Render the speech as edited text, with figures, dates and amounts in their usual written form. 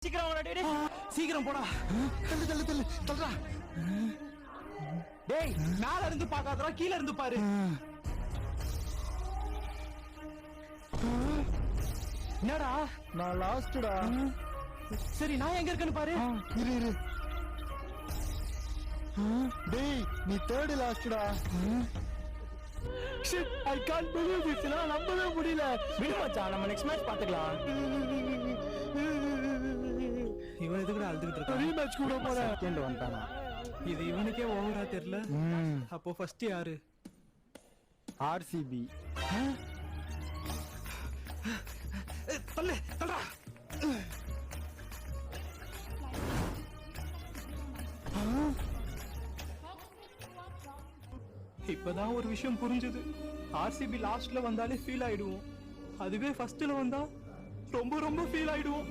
சீக்கிரம் வாடா டேய் சீக்கிரம் போடா தள்ளுடா டேய் மேல இருந்து பார்க்காதடா கீழ இருந்து பாரு என்னடா நான் லாஸ்ட்டா சரி நான் எங்க இருக்கேன்னு பாரு இரு டேய் நீ தேர்ட் லாஸ்ட்டா shit I can't believe this நான் நம்பவே முடியல விடு மச்சான் நம்ம நெக்ஸ்ட் மேட்ச் பாத்துக்கலாம் இவன் எதுக்குடா அழுதுகிட்டு இருக்கான் ரீமேட்ச் கூட போறேன் செகண்ட் வந்துட்டானா இது இவனுக்கே ஓவரா தெரியல அப்போ ஃபர்ஸ்ட் யாரு ஆர்சிபி தள்ளுடா இப்பதான் ஒரு விஷயம் புரிஞ்சது ஆர்சிபி லாஸ்ட்ல வந்தாலே ஃபீல் ஆயிடுவோம் அதுவே ஃபர்ஸ்ட்ல வந்தா ரொம்ப ரொம்ப ஃபீல் ஆயிடுவோம்